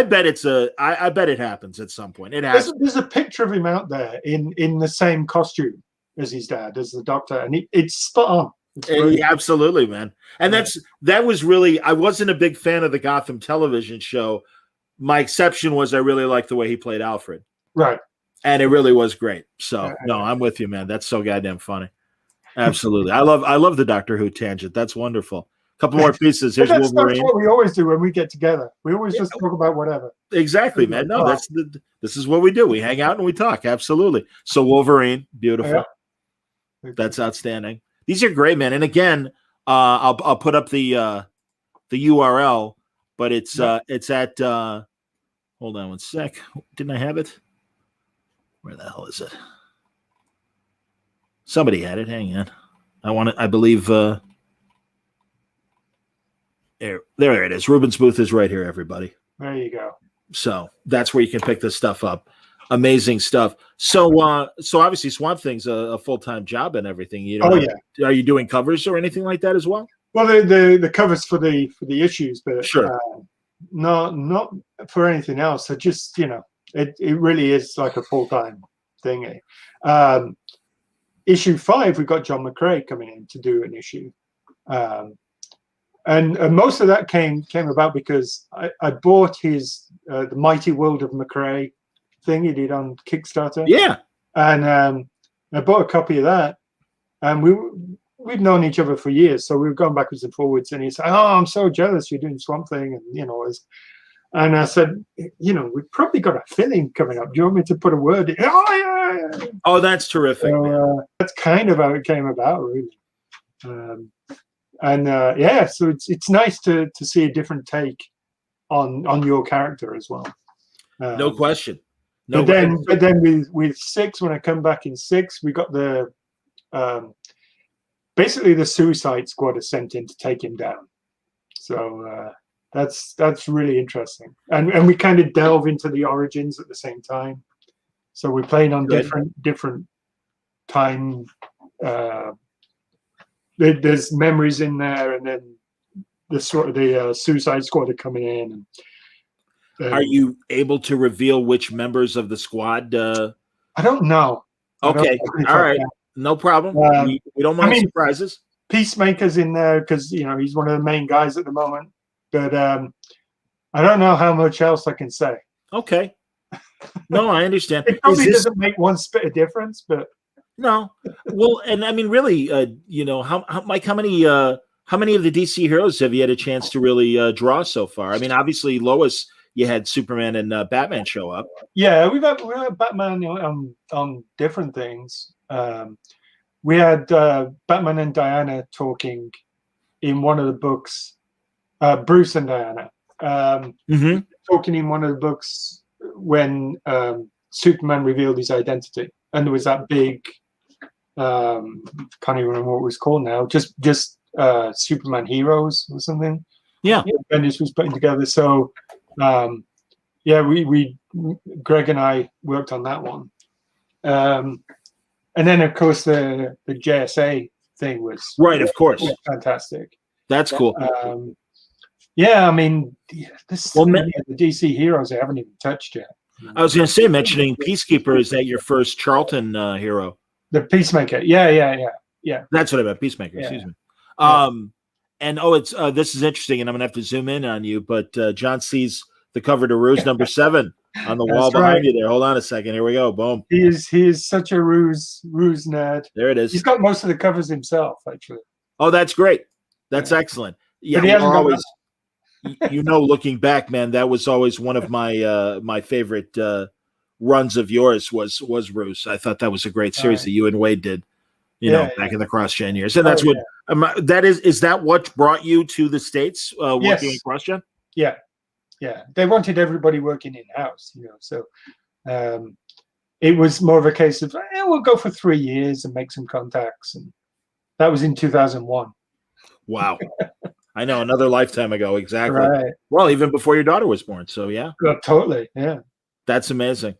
bet I bet it happens at some point.
There's a picture of him out there in the same costume as his dad, as the Doctor, and it's spot on.
Absolutely, man. And that was really, I wasn't a big fan of the Gotham television show. My exception was I really liked the way he played Alfred. And it really was great. So no, I'm with you, man. That's so goddamn funny. Absolutely. I love the Doctor Who tangent. That's wonderful. A couple more pieces. Here's Wolverine.
That's what we always do when we get together. We always just talk about whatever.
Exactly, man. No, this is what we do. We hang out and we talk. Absolutely. So Wolverine, beautiful. That's outstanding. These are great, man. And again, I'll put up the URL, but it's at hold on one sec. Didn't I have it? Where the hell is it? Somebody had it. Hang on. I believe there it is. Ruben's booth is right here, everybody.
There you go.
So that's where you can pick this stuff up. Amazing stuff. So obviously Swamp Thing's a full-time job and everything. Are you doing covers or anything like that as well?
Well, the covers for the issues, but not for anything else. So just it really is like a full-time thing. Issue 5, we've got John McCrae coming in to do an issue. and most of that came about because I bought his the Mighty World of McRae thing he did on Kickstarter.
Yeah.
And I bought a copy of that, and we've known each other for years, so we've gone backwards and forwards. And he said, "Oh, I'm so jealous you're doing Swamp Thing," and I said, "We've probably got a filling coming up. Do you want me to put a word in?" Oh yeah.
Oh, that's terrific.
So, that's kind of how it came about, really. So it's nice to see a different take on your character as well.
No question.
But then with 6, when I come back in 6, we got the basically the Suicide Squad is sent in to take him down. So that's really interesting, and we kind of delve into the origins at the same time. So we're playing on different time. There's memories in there, and then the Suicide Squad are coming in. And,
are you able to reveal which members of the squad?
I don't know.
Okay, all right, no problem. We don't mind surprises.
Peacemaker's in there because he's one of the main guys at the moment, but I don't know how much else I can say.
Okay, no, I understand.
It probably doesn't make one spit of difference, but
no. Well, and I mean, really, Mike, how many of the DC heroes have you had a chance to really draw so far? I mean, obviously, Lois. You had Superman and Batman show up.
Yeah, we had Batman on different things. We had Batman and Diana talking in one of the books. Bruce and Diana talking in one of the books when Superman revealed his identity, and there was that big. Can't even remember what it was called now. Just Superman Heroes or something.
Yeah,
Bendis was putting together. So. We Greg and I worked on that one, and then of course the JSA thing was
right. Of course,
fantastic.
That's cool.
I mean, the DC heroes I haven't even touched yet.
I was going to say, mentioning Peacekeeper, is that your first Charlton hero?
The Peacemaker. Yeah.
That's what I meant. Peacemaker. Excuse me. And it's this is interesting, and I'm gonna have to zoom in on you. But John sees the cover to Ruse number 7 on the wall behind you there. Hold on a second. Here we go. Boom.
He is such a ruse nerd.
There it is.
He's got most of the covers himself, actually.
Oh, that's great. That's excellent. Yeah,
but he hasn't always.
Looking back, man, that was always one of my my favorite runs of yours was Ruse. I thought that was a great series that you and Wade did. Back in the cross-gen years, and that's what. Is that what brought you to the States working in CrossGen?
Yeah. They wanted everybody working in-house, so it was more of a case of, we'll go for 3 years and make some contacts. And that was in 2001.
Wow. I know, another lifetime ago. Exactly.
Right.
Well, even before your daughter was born. So, yeah.
Totally. Yeah.
That's amazing.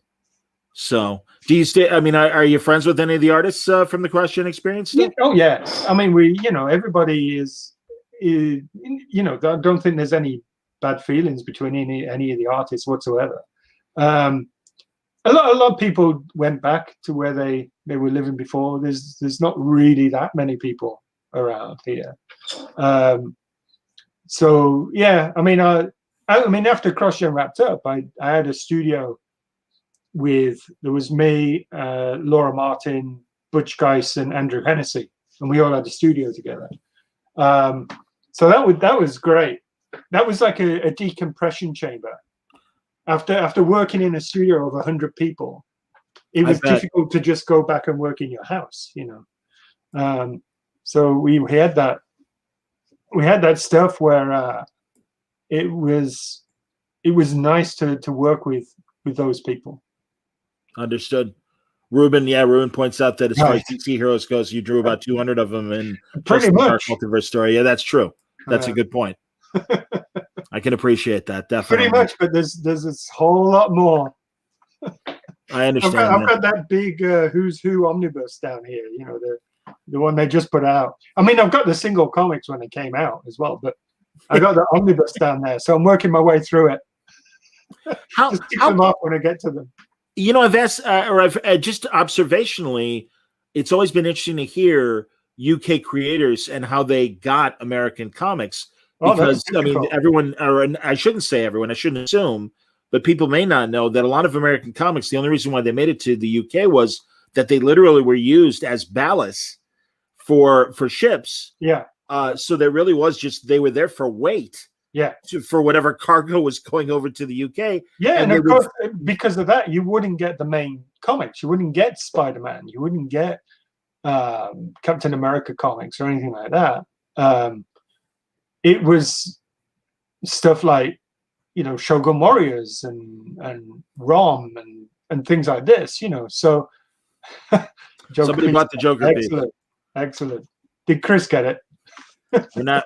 So, do you stay? I mean, are you friends with any of the artists from the CrossGen experience?
Yeah. Oh, yes. I mean, everybody is. I don't think there's any bad feelings between any of the artists whatsoever. A lot of people went back to where they were living before. There's not really that many people around here. So yeah, I mean, after CrossGen wrapped up, I had a studio. There was me, Laura Martin, Butch Geiss, and Andrew Hennessy, and we all had a studio together. So that was great. That was like a decompression chamber. After working in a studio of 100 people, it was difficult to just go back and work in your house, So we had that stuff where it was nice to work with those people.
Understood. Ruben points out that as far as DC heroes goes, you drew about 200 of them in
pretty much
multiverse story. Yeah, that's true. That's a good point. I can appreciate that, definitely.
Pretty much, but there's this whole lot more.
I understand.
I've got that big Who's Who omnibus down here. The one they just put out. I mean, I've got the single comics when they came out as well, but I got the omnibus down there, so I'm working my way through it. Just pick them up when I get to them.
I've asked, or I've just observationally, it's always been interesting to hear UK creators and how they got American comics. because I mean, everyone, or I shouldn't say everyone, I shouldn't assume, but people may not know that a lot of American comics, the only reason why they made it to the UK was that they literally were used as ballast for ships.
Yeah.
So there really was just, they were there for weight.
Yeah.
For whatever cargo was going over to the UK.
Yeah, and of course, because of that, you wouldn't get the main comics. You wouldn't get Spider-Man. You wouldn't get Captain America comics or anything like that. It was stuff like, Shogun Warriors and ROM and things like this, So
somebody bought the Joker.
Excellent. Did Chris get it?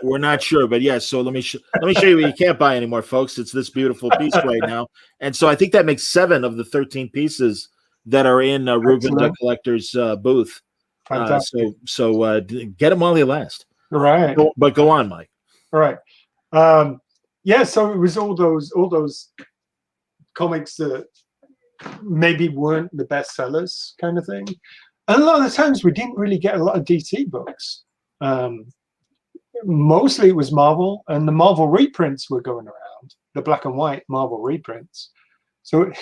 We're not sure, but yeah. So let me show you what you can't buy anymore, folks. It's this beautiful piece right now, and so I think that makes 7 of the 13 pieces that are in Ruben the Collector's booth. So get them while they last.
Right.
But go on, Mike.
All right. Yeah. So it was all those comics that maybe weren't the best sellers, kind of thing, and a lot of the times we didn't really get a lot of DC books. Mostly it was Marvel, and the Marvel reprints were going around, the black and white Marvel reprints. So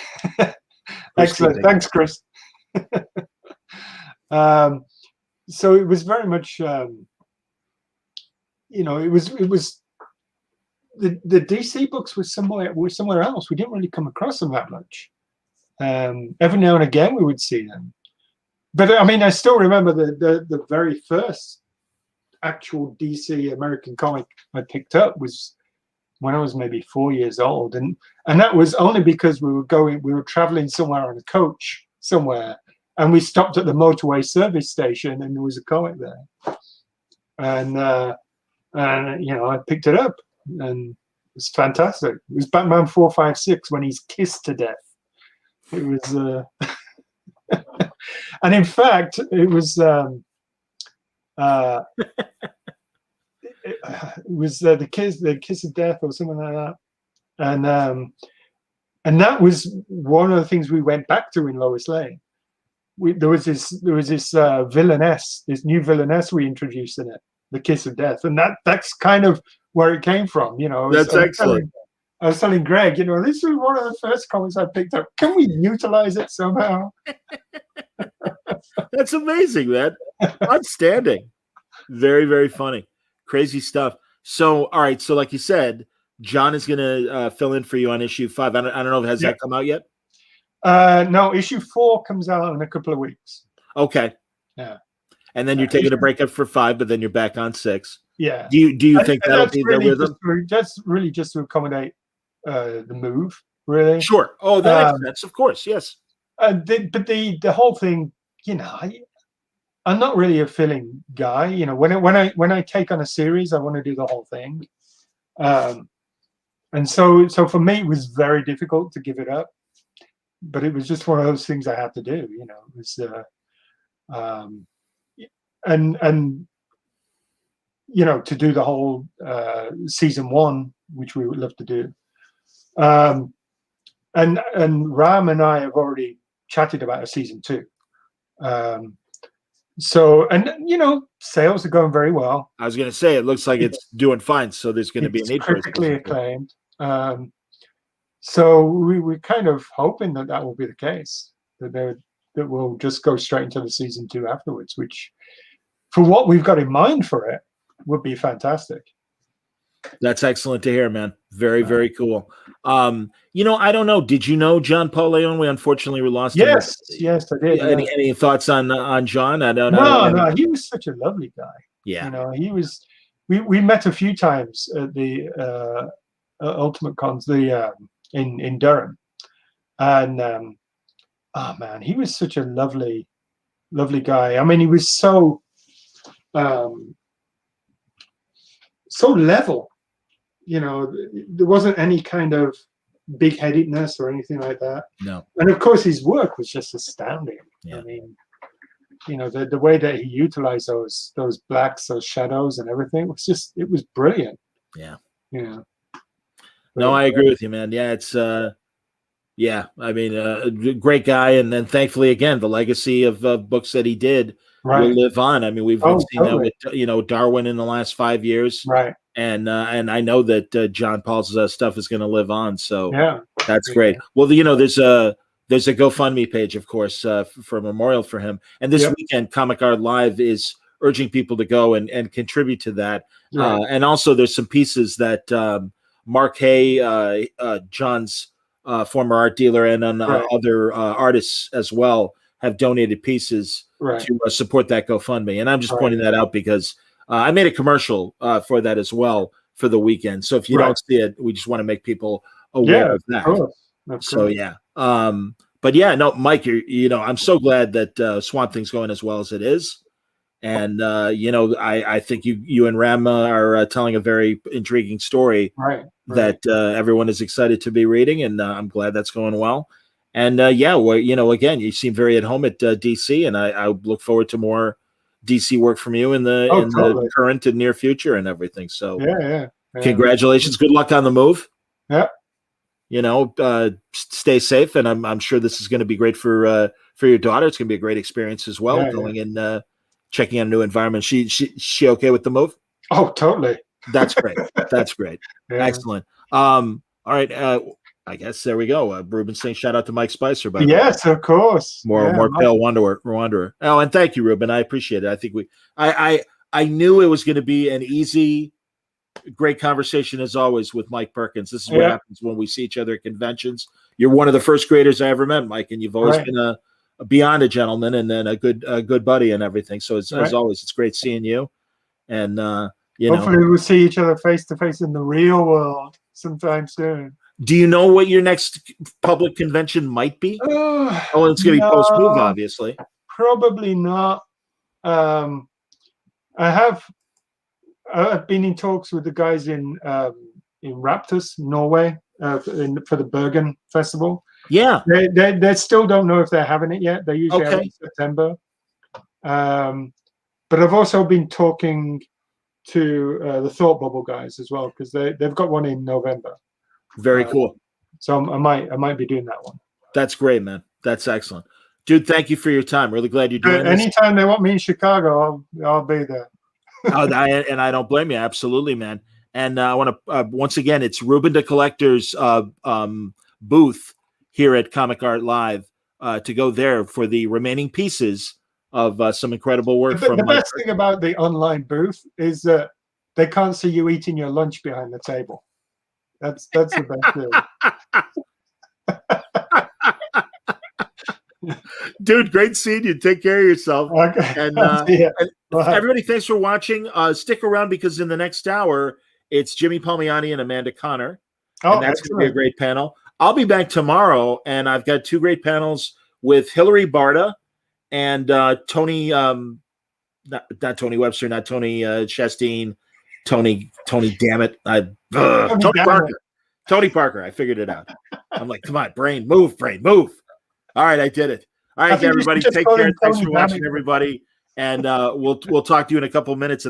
excellent. Thanks, Chris. So it was very much, it was the DC books were somewhere else. We didn't really come across them that much. Every now and again we would see them. But I mean, I still remember the very first actual DC American comic I picked up was when I was maybe 4 years old, and that was only because we were traveling somewhere on a coach somewhere, and we stopped at the motorway service station, and there was a comic there, and I picked it up, and it was fantastic. It was Batman 456 when he's kissed to death. It was, and in fact, it was. It was the kiss of death or something like that, and that was one of the things we went back to in Lois Lane. There was this villainess, this new villainess we introduced in it, the kiss of death, and that's kind of where it came from.
That's excellent.
I was telling Greg, this was one of the first comics I picked up. Can we utilize it somehow?
That's amazing, man. Outstanding. Very, very funny. Crazy stuff. So, all right. So, like you said, John is going to fill in for you on issue 5. I don't know. Has that come out yet?
No, issue 4 comes out in a couple of weeks.
Okay.
Yeah.
And then you're taking a break up for 5, but then you're back on 6.
Yeah.
Do you think that'll be the rhythm?
That's really just to accommodate the move, really.
Sure. Oh, that makes sense. Of course. Yes.
But the whole thing, I'm not really a filling guy. When I take on a series, I want to do the whole thing. And so for me, it was very difficult to give it up. But it was just one of those things I had to do. It was, and to do the whole season 1, which we would love to do. And Ram and I have already chatted about a season 2. So, sales are going very well.
I was going to say, it looks like it's doing fine. So there's going to be a need for it.
Critically acclaimed. So we're kind of hoping that will be the case, that we'll just go straight into the season 2 afterwards, which for what we've got in mind for it would be fantastic.
That's excellent to hear, man. Very, very cool. I don't know. Did you know John Paul Leon? We unfortunately lost him.
Yes, I did.
Any thoughts on John? I don't
know. No, he was such a lovely guy.
Yeah.
He was. We met a few times at the Ultimate Cons, in Durham, and oh man, he was such a lovely guy. I mean, he was so level. There wasn't any kind of big-headedness or anything like that.
No.
And of course, his work was just astounding.
Yeah.
I mean, the way that he utilized those blacks, those shadows, and everything it was brilliant.
Yeah.
No,
I agree with you, man. Yeah, it's I mean, a great guy, and then thankfully, again, the legacy of books that he did will live on. I mean, we've seen that with Darwin in the last 5 years,
right?
and I know that John Paul's stuff is going to live on. So
Yeah,
that's great. Well, there's a GoFundMe page, of course, for a memorial for him. And this weekend, Comic Art Live is urging people to go and contribute to that.
Right.
And also, there's some pieces that Mark Hay, John's former art dealer, and other artists as well have donated pieces to support that GoFundMe. And I'm just pointing that out because I made a commercial for that as well for the weekend. So if you don't see it, we just want to make people aware of that. So yeah. But yeah, no, Mike, I'm so glad that Swamp Thing's going as well as it is. And I think you and Ram are telling a very intriguing story that everyone is excited to be reading, and I'm glad that's going well. And again, you seem very at home at DC, and I look forward to more DC work from you in the current and near future and everything. So congratulations, good luck on the move. Stay safe, and I'm sure this is going to be great for your daughter. It's going to be a great experience as well, going in. Checking out a new environment. She okay with the move?
Oh, totally.
That's great. That's great. Excellent. All right. I guess there we go. Ruben saying shout out to Mike Spicer.
Yes, of course.
More Pale Wanderer. Oh, and thank you, Ruben. I appreciate it. I think I knew it was going to be an easy, great conversation as always with Mike Perkins. This is what happens when we see each other at conventions. You're one of the first creators I ever met, Mike, and you've always been beyond a gentleman, and then a good buddy and everything. So as always, it's great seeing you. And
hopefully we'll see each other face to face in the real world sometime soon.
Do you know what your next public convention might be? It's going to be post move, obviously.
Probably not. I've been in talks with the guys in Raptors, Norway, for the Bergen Festival.
Yeah,
they still don't know if they're having it yet. They usually have it in September. But I've also been talking to the Thought Bubble guys as well, because they've got one in November.
Very cool.
So I might be doing that one.
That's great, man. That's excellent, dude. Thank you for your time. Really glad you're doing this.
Anytime they want me in Chicago, I'll be there.
And I don't blame you. Absolutely, man. And I want to once again, it's Ruben the Collector's booth here at Comic Art Live, to go there for the remaining pieces of some incredible work.
The best thing about the online booth is that they can't see you eating your lunch behind the table. That's the best thing.
Dude, great seeing you. Take care of yourself.
Okay.
And everybody, thanks for watching. Stick around, because in the next hour, it's Jimmy Palmiani and Amanda Connor. And that's going to be a great panel. I'll be back tomorrow, and I've got two great panels with Hillary Barta and Tony, not Tony Webster, not Tony Chastain, Tony, damn it. Tony Parker. I figured it out. I'm like, come on, brain, move. All right, I did it. All right, everybody, take care. Thanks for watching, everybody. And we'll talk to you in a couple minutes.